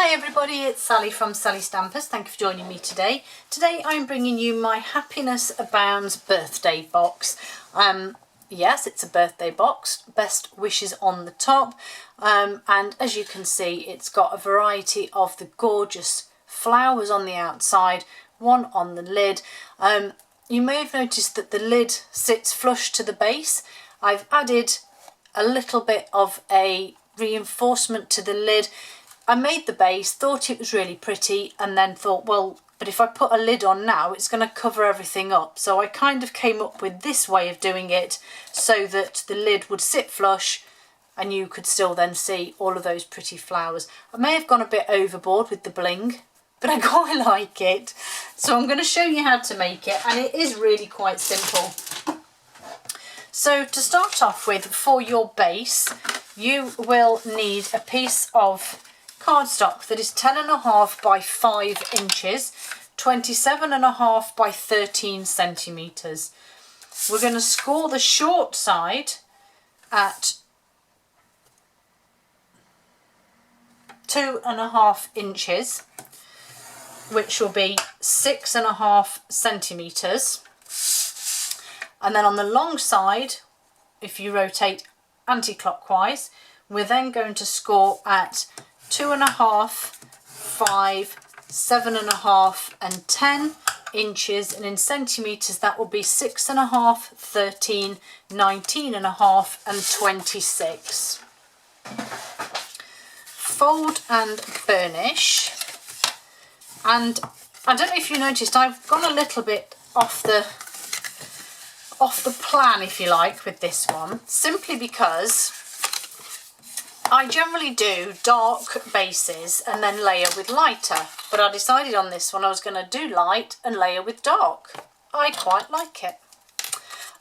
Hi everybody, it's Sally from Sallystampers. Thank you for joining me today. Today I'm bringing you my Happiness Abounds birthday box. Yes, it's a birthday box, best wishes on the top, and as you can see it's got a variety of the gorgeous flowers on the outside, one on the lid. You may have noticed that the lid sits flush to the base. I've added a little bit of a reinforcement to the lid. I made the base, thought it was really pretty, and then thought, well, but if I put a lid on now, it's going to cover everything up. So I kind of came up with this way of doing it so that the lid would sit flush and you could still then see all of those pretty flowers. I may have gone a bit overboard with the bling, but I quite like it. So I'm going to show you how to make it, and it is really quite simple. So to start off with, for your base, you will need a piece of cardstock that is 10.5 by 5 inches, 27.5 by 13 centimetres. We're going to score the short side at 2.5 inches, which will be 6.5 centimetres. And then on the long side, if you rotate anti-clockwise, we're then going to score at 2.5, 5, 7.5 and 10 inches, and in centimetres that will be 6.5, 13, 19.5 and 26. Fold and burnish. And I don't know if you noticed, I've gone a little bit off the plan, if you like, with this one, simply because I generally do dark bases and then layer with lighter, but I decided on this one I was going to do light and layer with dark. I quite like it.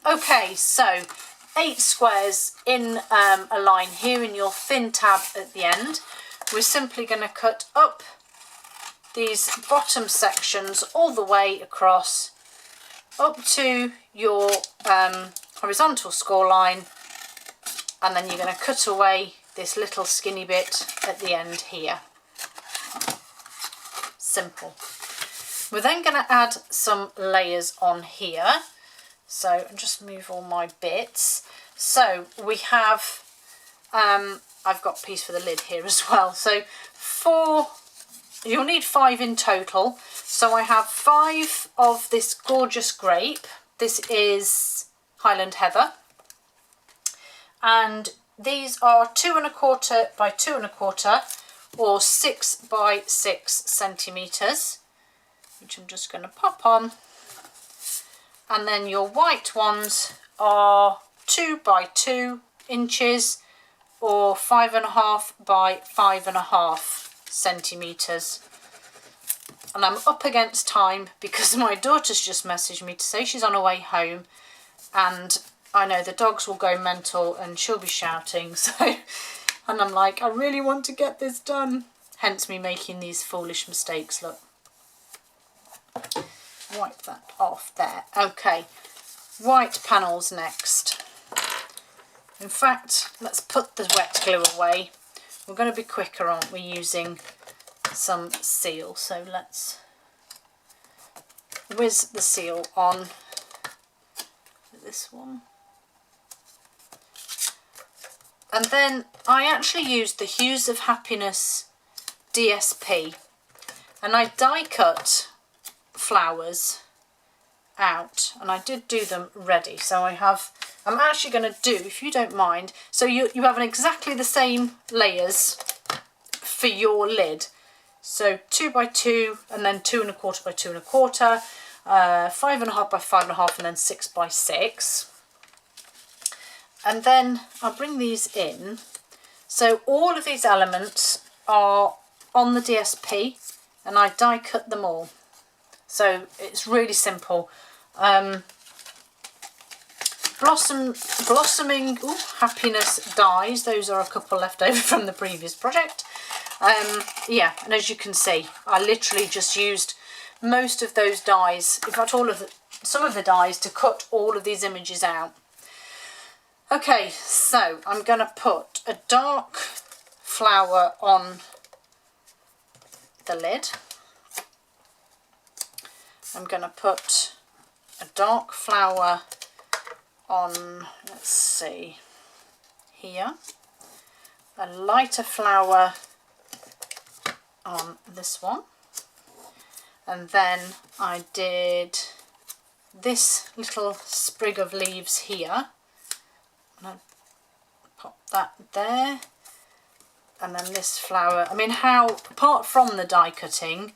Okay, so 8 squares in a line here in your thin tab at the end. We're simply going to cut up these bottom sections all the way across up to your horizontal score line, and then you're going to cut away this little skinny bit at the end here. Simple. We're then going to add some layers on here. So I'll just move all my bits. So we have, I've got a piece for the lid here as well. So you'll need 5 in total. So I have 5 of this gorgeous grape. This is Highland Heather. And these are 2.25 by 2.25 or 6 by 6 centimetres, which I'm just going to pop on. And then your white ones are 2 by 2 inches or 5.5 by 5.5 centimetres. And I'm up against time because my daughter's just messaged me to say she's on her way home, and I know the dogs will go mental and she'll be shouting, so, and I'm like, I really want to get this done. Hence me making these foolish mistakes, look. Wipe that off there. Okay, white panels next. In fact, let's put the wet glue away. We're going to be quicker, aren't we, using some seal. So let's whiz the seal on this one. And then I actually used the Hues of Happiness DSP, and I die cut flowers out, and I did do them ready. So I'm actually going to do, if you don't mind, so you have exactly the same layers for your lid. So 2 by 2 and then 2.25 by 2.25, 5.5 by 5.5 and then 6 by 6. And then I'll bring these in. So all of these elements are on the DSP and I die cut them all. So it's really simple. Blossoming Happiness dies. Those are a couple left over from the previous project. Yeah, and as you can see, I literally just used most of those dies, in fact some of the dies, to cut all of these images out. Okay, so I'm going to put a dark flower on the lid. I'm going to put a dark flower on, let's see, here, a lighter flower on this one, and then I did this little sprig of leaves here, and I pop that there, and then this flower. I mean, how, apart from the die cutting,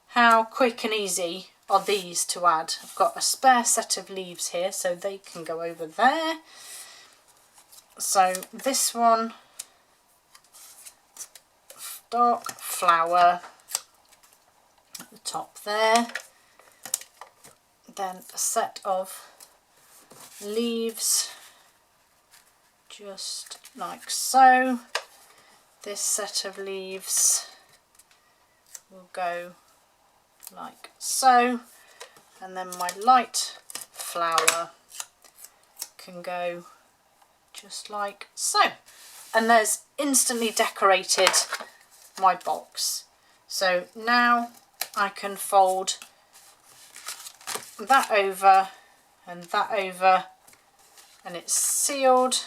how quick and easy are these to add? I've got a spare set of leaves here, so they can go over there. So this one, dark flower at the top there, then a set of leaves just like so. This set of leaves will go like so, and then my light flower can go just like so, and there's instantly decorated my box. So now I can fold that over and that over, and it's sealed.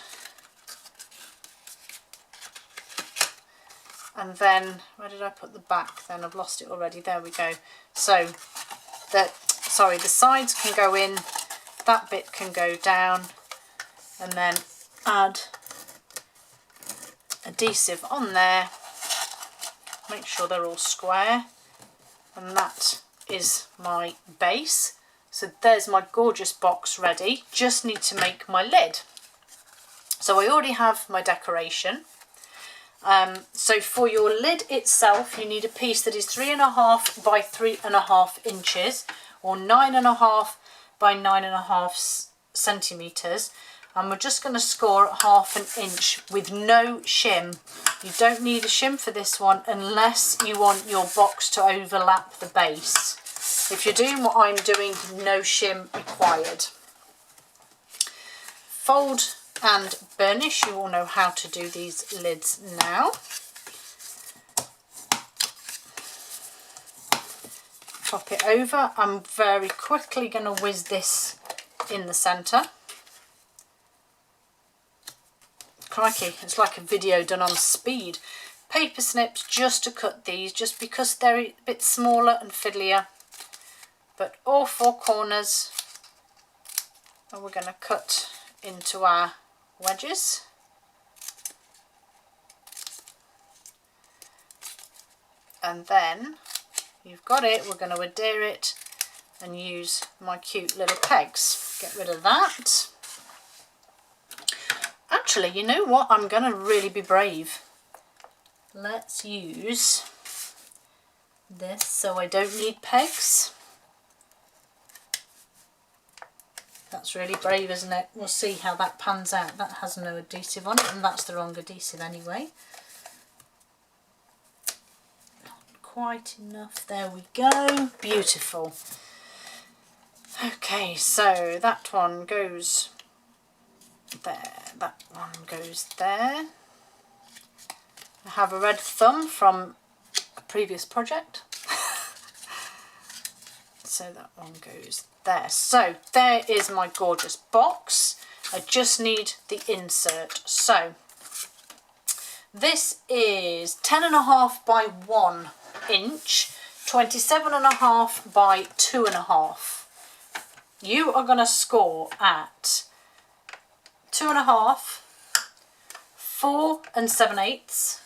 And then, where did I put the back then? I've lost it already. There we go. So the sides can go in, that bit can go down, and then add adhesive on there. Make sure they're all square, and that is my base. So there's my gorgeous box ready. Just need to make my lid. So I already have my decoration. So for your lid itself, you need a piece that is 3.5 by 3.5 inches, or 9.5 by 9.5 centimetres, and we're just going to score at 1/2 inch with no shim. You don't need a shim for this one unless you want your box to overlap the base. If you're doing what I'm doing, no shim required. Fold and burnish. You all know how to do these lids now. Pop it over. I'm very quickly going to whiz this in the centre. Crikey, it's like a video done on speed. Paper snips just to cut these, just because they're a bit smaller and fiddlier. But all 4 corners, and we're going to cut into our wedges. And then you've got it, we're going to adhere it and use my cute little pegs. Get rid of that. Actually, you know what? I'm going to really be brave. Let's use this so I don't need pegs. That's really brave, isn't it? We'll see how that pans out. That has no adhesive on it, and that's the wrong adhesive anyway. Not quite enough. There we go. Beautiful. Okay, so that one goes there. That one goes there. I have a red thumb from a previous project. So that one goes there. So there is my gorgeous box. I just need the insert. So this is 10.5 by 1 inch, 27.5 by 2.5. You are going to score at 2.5, 4 7/8,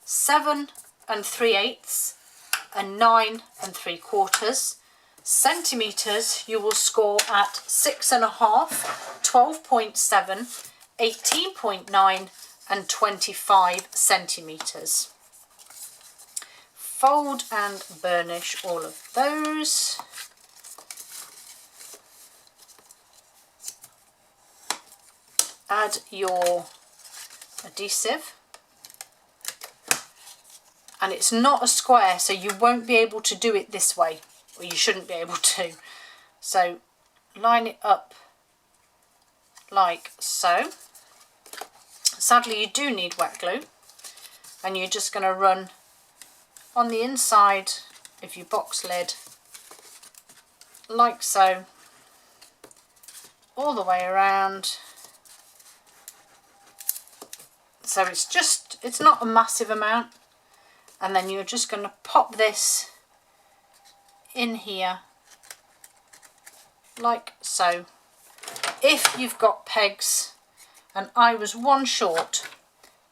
7 3/8, and 9 3/4. Centimetres, you will score at 6.5, 12.7, 18.9 and 25 centimetres. Fold and burnish all of those. Add your adhesive. And it's not a square, so you won't be able to do it this way. Well, you shouldn't be able to. So line it up like so. Sadly, you do need wet glue, and you're just going to run on the inside of your box lid, like so, all the way around. So it's not a massive amount, and then you're just going to pop this in here like so. If you've got pegs, and I was one short,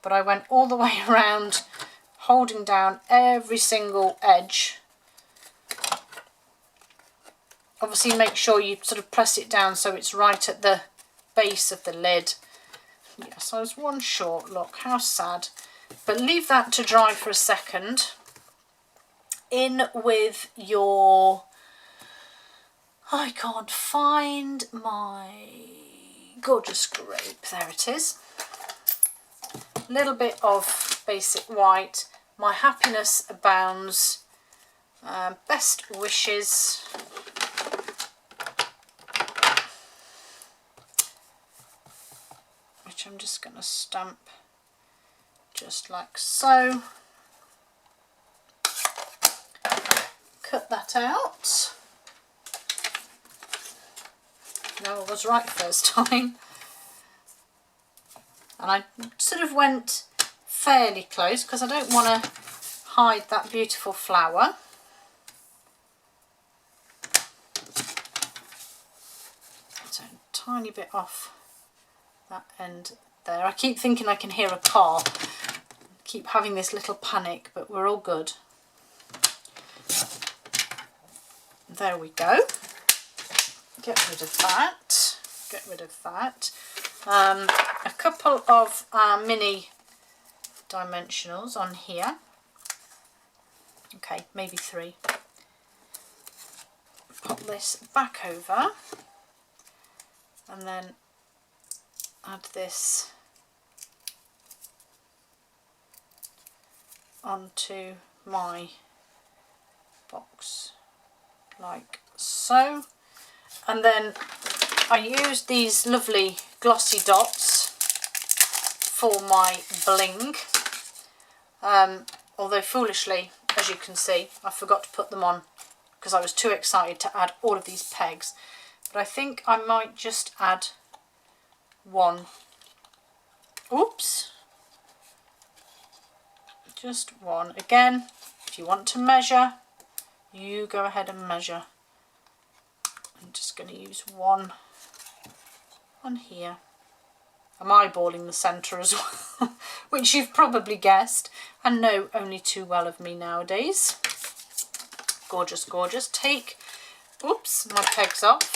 but I went all the way around holding down every single edge. Obviously make sure you sort of press it down so it's right at the base of the lid. Yes, I was one short, look how sad. But leave that to dry for a second. In with your, I can't find my gorgeous grape, there it is. A little bit of basic white, my happiness abounds, best wishes, which I'm just going to stamp just like so. Cut that out. No, I was right first time. And I sort of went fairly close because I don't want to hide that beautiful flower. So a tiny bit off that end there. I keep thinking I can hear a car. Keep having this little panic, but we're all good. There we go. Get rid of that. Get rid of that. A couple of mini dimensionals on here. Okay, maybe 3. Pop this back over and then add this onto my box like so. And then I used these lovely glossy dots for my bling, although foolishly, as you can see, I forgot to put them on because I was too excited to add all of these pegs. But I think I might just add one. Oops. Just one. Again, if you want to measure, you go ahead and measure. I'm just going to use one on here. I'm eyeballing the centre as well, which you've probably guessed and know only too well of me nowadays. Gorgeous, gorgeous. Take, oops, my pegs off.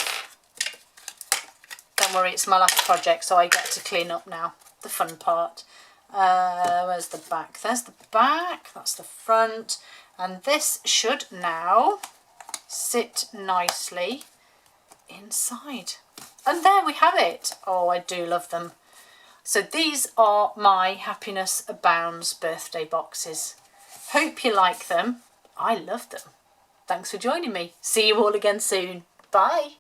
Don't worry, it's my last project, so I get to clean up now, the fun part. Where's the back? There's the back, that's the front, and this should now sit nicely inside. And there we have it. Oh, I do love them. So these are my Happiness Abounds birthday boxes. Hope you like them. I love them. Thanks for joining me. See you all again soon. Bye.